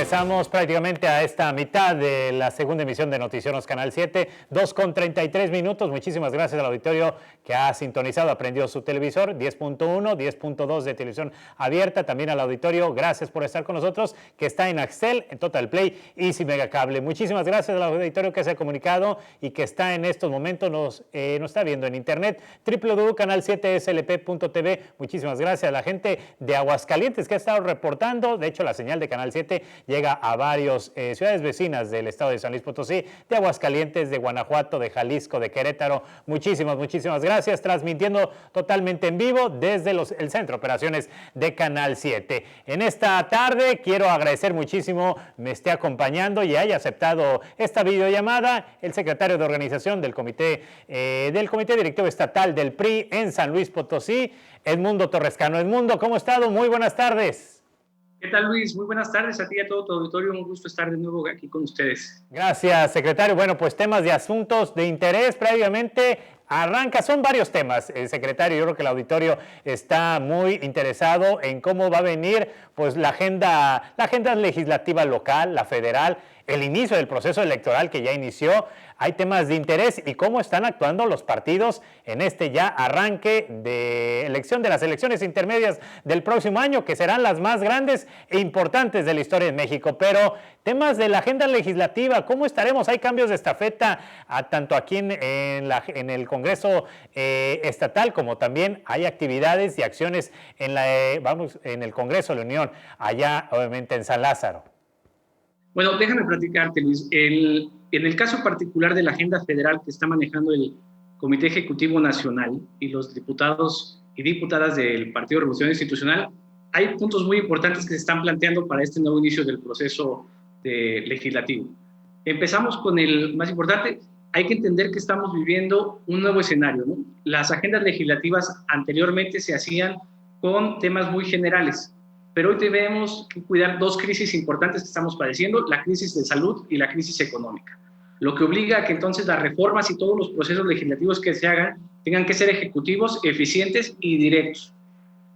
Regresamos prácticamente a esta mitad de la segunda emisión de Noticieros Canal 7, 2:33 minutos. Muchísimas gracias al auditorio que ha sintonizado, ha prendido su televisor, 10.1, 10.2 de televisión abierta. También al auditorio, gracias por estar con nosotros, que está en Axtel, en Total Play, Easy Megacable. Muchísimas gracias al auditorio que se ha comunicado y que está en estos momentos, nos está viendo en internet, www.canal7slp.tv. Muchísimas gracias a la gente de Aguascalientes que ha estado reportando. De hecho, la señal de Canal 7 llega a varias ciudades vecinas del estado de San Luis Potosí, de Aguascalientes, de Guanajuato, de Jalisco, de Querétaro. Muchísimas gracias, transmitiendo totalmente en vivo desde el Centro de Operaciones de Canal 7. En esta tarde quiero agradecer muchísimo me esté acompañando y haya aceptado esta videollamada el secretario de organización del Comité Directivo Estatal del PRI en San Luis Potosí, Edmundo Torrescano. Edmundo, ¿cómo ha estado? Muy buenas tardes. ¿Qué tal, Luis? Muy buenas tardes a ti y a todo tu auditorio. Un gusto estar de nuevo aquí con ustedes. Gracias, secretario. Bueno, pues temas de asuntos de interés previamente. Arranca, son varios temas, secretario. Yo creo que el auditorio está muy interesado en cómo va a venir pues la agenda legislativa local, la federal, el inicio del proceso electoral que ya inició. Hay temas de interés y cómo están actuando los partidos en este ya arranque de las elecciones intermedias del próximo año, que serán las más grandes e importantes de la historia de México. Pero temas de la agenda legislativa, ¿cómo estaremos? Hay cambios de estafeta tanto aquí en el Congreso estatal, como también hay actividades y acciones en el Congreso de la Unión, allá obviamente en San Lázaro. Bueno, déjame platicarte, Luis. En el caso particular de la agenda federal que está manejando el Comité Ejecutivo Nacional y los diputados y diputadas del Partido de Revolución Institucional, hay puntos muy importantes que se están planteando para este nuevo inicio del proceso legislativo. Empezamos con el más importante. Hay que entender que estamos viviendo un nuevo escenario, ¿no? Las agendas legislativas anteriormente se hacían con temas muy generales, pero hoy tenemos que cuidar dos crisis importantes que estamos padeciendo, la crisis de salud y la crisis económica, lo que obliga a que entonces las reformas y todos los procesos legislativos que se hagan tengan que ser ejecutivos, eficientes y directos.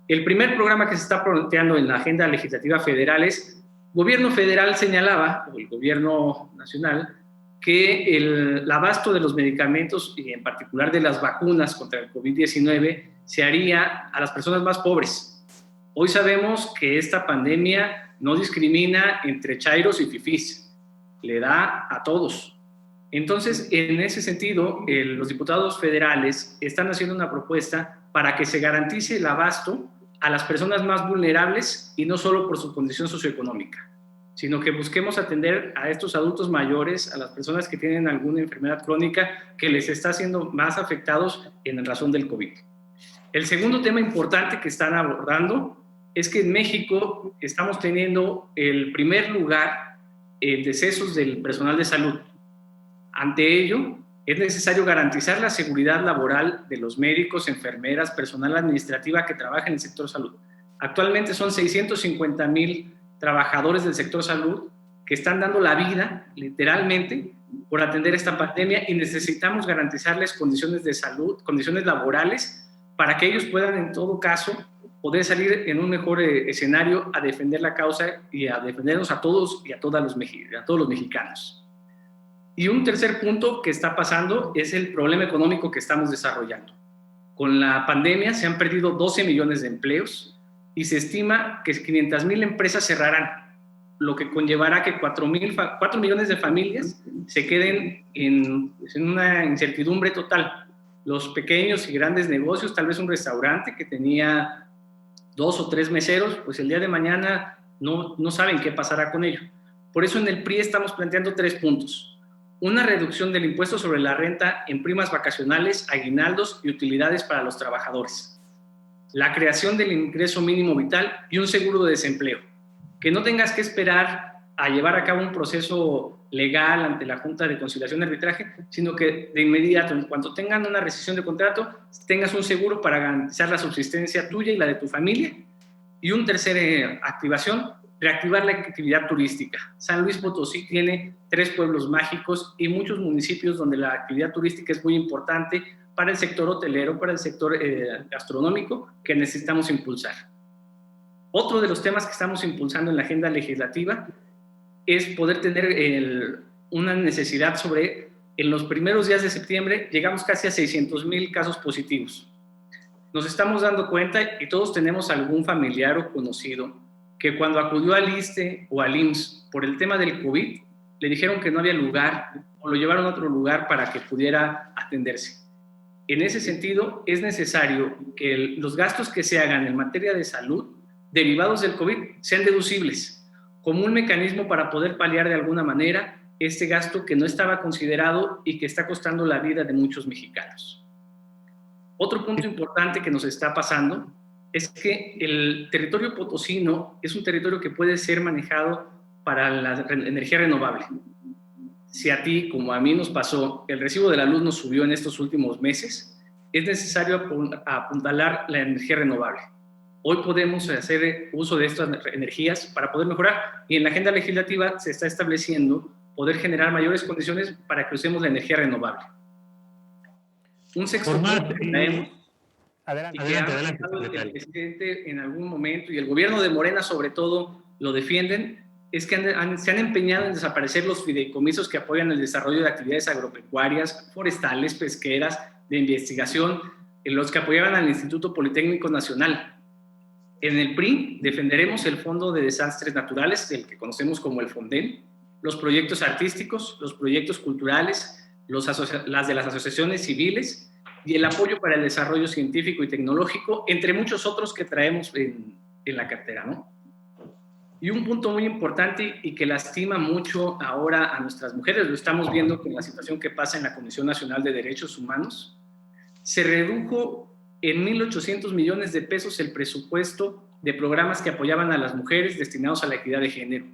El primer programa que se está planteando en la agenda legislativa federal es, gobierno federal señalaba, o el gobierno nacional, que el abasto de los medicamentos y en particular de las vacunas contra el COVID-19 se haría a las personas más pobres. Hoy sabemos que esta pandemia no discrimina entre chairos y fifís, le da a todos. Entonces, en ese sentido, los diputados federales están haciendo una propuesta para que se garantice el abasto a las personas más vulnerables y no solo por su condición socioeconómica, sino que busquemos atender a estos adultos mayores, a las personas que tienen alguna enfermedad crónica que les está haciendo más afectados en razón del COVID. El segundo tema importante que están abordando es que en México estamos teniendo el primer lugar en decesos del personal de salud. Ante ello, es necesario garantizar la seguridad laboral de los médicos, enfermeras, personal administrativa que trabaja en el sector salud. Actualmente son 650,000 trabajadores del sector salud que están dando la vida, literalmente, por atender esta pandemia y necesitamos garantizarles condiciones de salud, condiciones laborales, para que ellos puedan, en todo caso, poder salir en un mejor escenario a defender la causa y a defendernos a todos y a todos los mexicanos. Y un tercer punto que está pasando es el problema económico que estamos desarrollando. Con la pandemia se han perdido 12 millones de empleos y se estima que 500,000 empresas cerrarán, lo que conllevará que 4 millones de familias se queden en una incertidumbre total. Los pequeños y grandes negocios, tal vez un restaurante que tenía 2 o 3 meseros, pues el día de mañana no saben qué pasará con ello. Por eso en el PRI estamos planteando 3 puntos. Una reducción del impuesto sobre la renta en primas vacacionales, aguinaldos y utilidades para los trabajadores. La creación del ingreso mínimo vital y un seguro de desempleo. Que no tengas que esperar a llevar a cabo un proceso legal ante la Junta de Conciliación y Arbitraje, sino que de inmediato, en cuanto tengan una rescisión de contrato, tengas un seguro para garantizar la subsistencia tuya y la de tu familia. Y un tercer activación, reactivar la actividad turística. San Luis Potosí tiene 3 pueblos mágicos y muchos municipios donde la actividad turística es muy importante para el sector hotelero, para el sector gastronómico, que necesitamos impulsar. Otro de los temas que estamos impulsando en la agenda legislativa es poder tener una necesidad sobre, en los primeros días de septiembre, llegamos casi a 600,000 casos positivos. Nos estamos dando cuenta, y todos tenemos algún familiar o conocido, que cuando acudió al ISSSTE o al IMSS por el tema del COVID, le dijeron que no había lugar o lo llevaron a otro lugar para que pudiera atenderse. En ese sentido, es necesario que los gastos que se hagan en materia de salud derivados del COVID sean deducibles, como un mecanismo para poder paliar de alguna manera este gasto que no estaba considerado y que está costando la vida de muchos mexicanos. Otro punto importante que nos está pasando es que el territorio potosino es un territorio que puede ser manejado para la energía renovable. Si a ti, como a mí nos pasó, el recibo de la luz nos subió en estos últimos meses, es necesario apuntalar la energía renovable. Hoy podemos hacer uso de estas energías para poder mejorar, y en la agenda legislativa se está estableciendo poder generar mayores condiciones para que usemos la energía renovable. Un sexto punto que traemos, adelante, el presidente en algún momento, y el gobierno de Morena sobre todo lo defienden, es que se han empeñado en desaparecer los fideicomisos que apoyan el desarrollo de actividades agropecuarias, forestales, pesqueras, de investigación, en los que apoyaban al Instituto Politécnico Nacional. En el PRI defenderemos el Fondo de Desastres Naturales, el que conocemos como el FONDEN, los proyectos artísticos, los proyectos culturales, las de las asociaciones civiles y el apoyo para el desarrollo científico y tecnológico, entre muchos otros que traemos en la cartera, ¿no? Y un punto muy importante y que lastima mucho ahora a nuestras mujeres, lo estamos viendo con la situación que pasa en la Comisión Nacional de Derechos Humanos, se redujo en 1,800 millones de pesos el presupuesto de programas que apoyaban a las mujeres destinados a la equidad de género.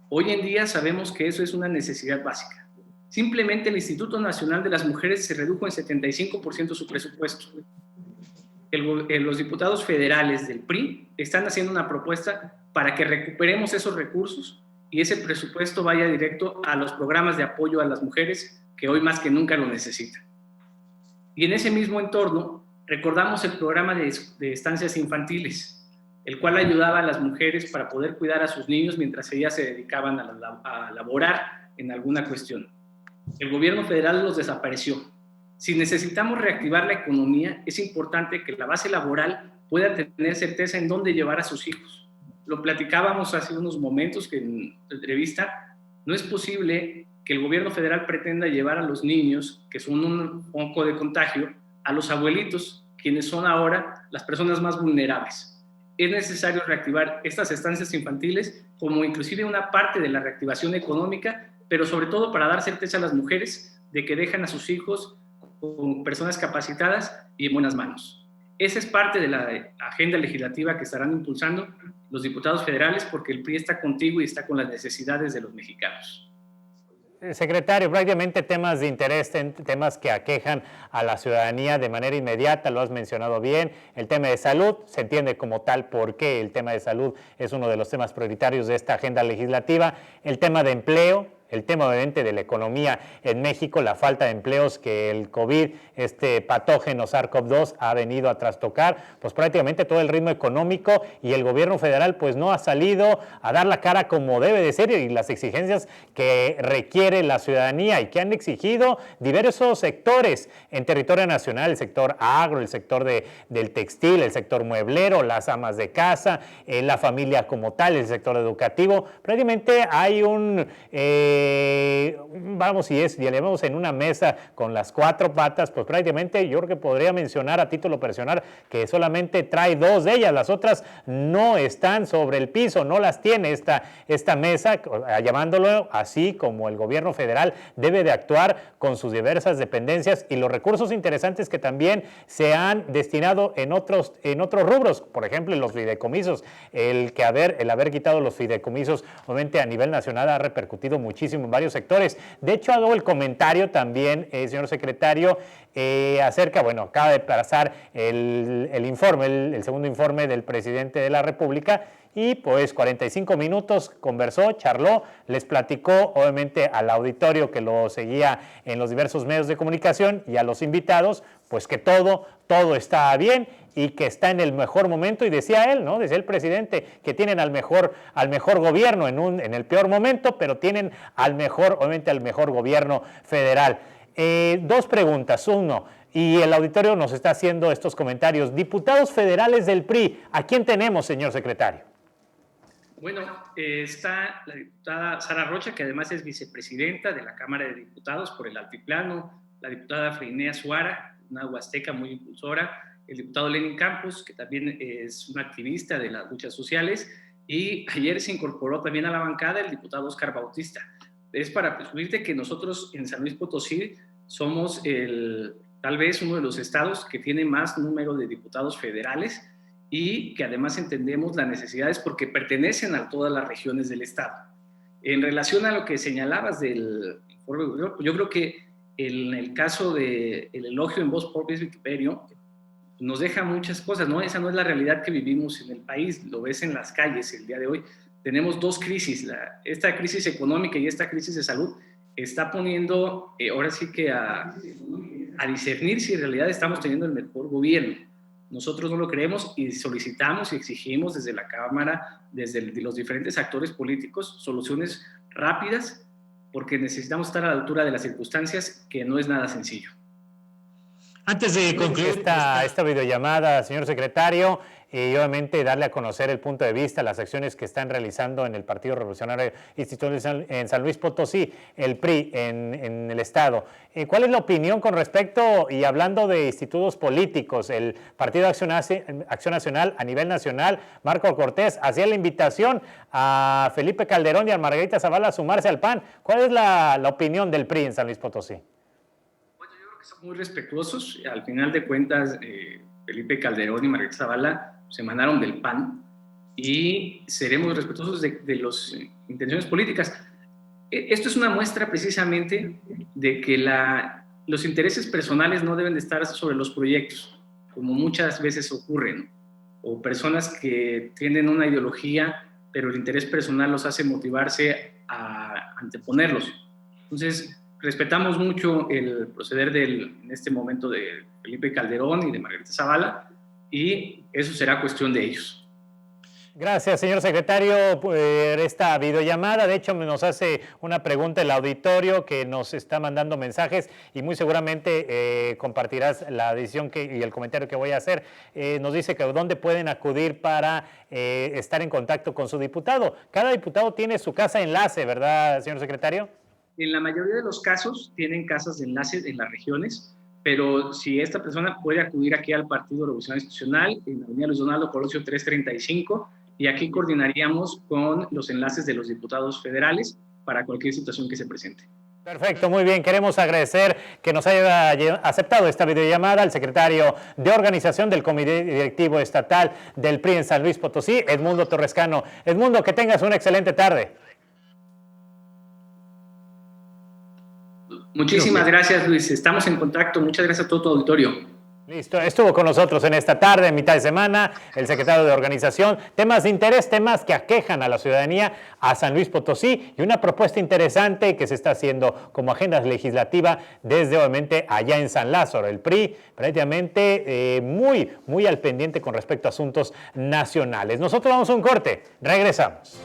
Hoy en día sabemos que eso es una necesidad básica. Simplemente el Instituto Nacional de las Mujeres se redujo en 75% su presupuesto. Los diputados federales del PRI están haciendo una propuesta para que recuperemos esos recursos y ese presupuesto vaya directo a los programas de apoyo a las mujeres que hoy más que nunca lo necesitan. Y en ese mismo entorno recordamos el programa de estancias infantiles, el cual ayudaba a las mujeres para poder cuidar a sus niños mientras ellas se dedicaban a laborar en alguna cuestión. El gobierno federal los desapareció. Si necesitamos reactivar la economía, es importante que la base laboral pueda tener certeza en dónde llevar a sus hijos. Lo platicábamos hace unos momentos que en la entrevista, no es posible que el gobierno federal pretenda llevar a los niños, que son un foco de contagio, a los abuelitos, quienes son ahora las personas más vulnerables. Es necesario reactivar estas estancias infantiles como inclusive una parte de la reactivación económica, pero sobre todo para dar certeza a las mujeres de que dejan a sus hijos con personas capacitadas y en buenas manos. Esa es parte de la agenda legislativa que estarán impulsando los diputados federales, porque el PRI está contigo y está con las necesidades de los mexicanos. Secretario, prácticamente temas de interés, temas que aquejan a la ciudadanía de manera inmediata, lo has mencionado bien. El tema de salud se entiende como tal porque el tema de salud es uno de los temas prioritarios de esta agenda legislativa. El tema de empleo, el tema obviamente de la economía en México, la falta de empleos que el COVID, este patógeno SARS-CoV-2 ha venido a trastocar, pues prácticamente todo el ritmo económico, y el gobierno federal pues no ha salido a dar la cara como debe de ser y las exigencias que requiere la ciudadanía y que han exigido diversos sectores en territorio nacional, el sector agro, el sector del textil, el sector mueblero, las amas de casa, la familia como tal, el sector educativo. Prácticamente hay vamos, y elevamos en una mesa con las cuatro patas, pues prácticamente yo creo que podría mencionar a título personal que solamente trae dos de ellas, las otras no están sobre el piso, no las tiene esta mesa, llamándolo así como el gobierno federal debe de actuar con sus diversas dependencias y los recursos interesantes que también se han destinado en otros rubros, por ejemplo en los fideicomisos, el haber quitado los fideicomisos obviamente a nivel nacional ha repercutido muchísimo en varios sectores. De hecho, hago el comentario también, señor secretario, acerca, bueno, acaba de pasar el informe, el segundo informe del presidente de la República, y pues 45 minutos conversó, charló, les platicó obviamente al auditorio que lo seguía en los diversos medios de comunicación y a los invitados, pues que todo está bien y que está en el mejor momento, y decía él, ¿no? Decía el presidente que tienen al mejor gobierno en el peor momento, pero tienen obviamente al mejor gobierno federal. Dos preguntas. Uno, y el auditorio nos está haciendo estos comentarios. Diputados federales del PRI, ¿a quién tenemos, señor secretario? Bueno, está la diputada Sara Rocha, que además es vicepresidenta de la Cámara de Diputados por el Altiplano, la diputada Freinea Suara, una huasteca muy impulsora, el diputado Lenin Campos, que también es un activista de las luchas sociales, y ayer se incorporó también a la bancada el diputado Oscar Bautista. Es para presumirte que nosotros en San Luis Potosí somos tal vez uno de los estados que tiene más número de diputados federales, y que además entendemos las necesidades porque pertenecen a todas las regiones del estado. En relación a lo que señalabas del informe, yo creo que en el caso del elogio en voz propia de Wikipedia nos deja muchas cosas, ¿no? Esa no es la realidad que vivimos en el país, lo ves en las calles el día de hoy. Tenemos dos crisis, esta crisis económica y esta crisis de salud está poniendo ahora sí que a discernir si en realidad estamos teniendo el mejor gobierno. Nosotros no lo creemos y solicitamos y exigimos desde la Cámara, desde los diferentes actores políticos, soluciones rápidas, porque necesitamos estar a la altura de las circunstancias, que no es nada sencillo. Antes de concluir esta videollamada, señor secretario, y obviamente darle a conocer el punto de vista, las acciones que están realizando en el Partido Revolucionario Institucional en San Luis Potosí, el PRI en el Estado. ¿Cuál es la opinión con respecto, y hablando de institutos políticos, el Partido Acción Nacional a nivel nacional? Marco Cortés hacía la invitación a Felipe Calderón y a Margarita Zavala a sumarse al PAN. ¿Cuál es la opinión del PRI en San Luis Potosí? Bueno, yo creo que son muy respetuosos. Al final de cuentas, Felipe Calderón y Margarita Zavala se emanaron del PAN, y seremos respetuosos de las intenciones políticas. Esto es una muestra precisamente de que los intereses personales no deben de estar sobre los proyectos, como muchas veces ocurre, ¿no? O personas que tienen una ideología, pero el interés personal los hace motivarse a anteponerlos. Entonces, respetamos mucho el proceder en este momento de Felipe Calderón y de Margarita Zavala, y eso será cuestión de ellos. Gracias, señor secretario, por esta videollamada. De hecho, nos hace una pregunta el auditorio que nos está mandando mensajes, y muy seguramente compartirás la decisión y el comentario que voy a hacer. Nos dice que dónde pueden acudir para estar en contacto con su diputado. Cada diputado tiene su casa enlace, ¿verdad, señor secretario? En la mayoría de los casos tienen casas de enlace en las regiones, pero si esta persona puede acudir aquí al Partido Revolucionario Institucional, en la avenida Luis Donaldo Colosio 335, y aquí coordinaríamos con los enlaces de los diputados federales para cualquier situación que se presente. Perfecto, muy bien. Queremos agradecer que nos haya aceptado esta videollamada al secretario de Organización del Comité Directivo Estatal del PRI en San Luis Potosí, Edmundo Torrescano. Edmundo, que tengas una excelente tarde. Muchísimas gracias, Luis. Estamos en contacto. Muchas gracias a todo tu auditorio. Listo. Estuvo con nosotros en esta tarde, en mitad de semana, el secretario de Organización. Temas de interés, temas que aquejan a la ciudadanía a San Luis Potosí, y una propuesta interesante que se está haciendo como agenda legislativa desde, obviamente, allá en San Lázaro. El PRI prácticamente muy al pendiente con respecto a asuntos nacionales. Nosotros vamos a un corte. Regresamos.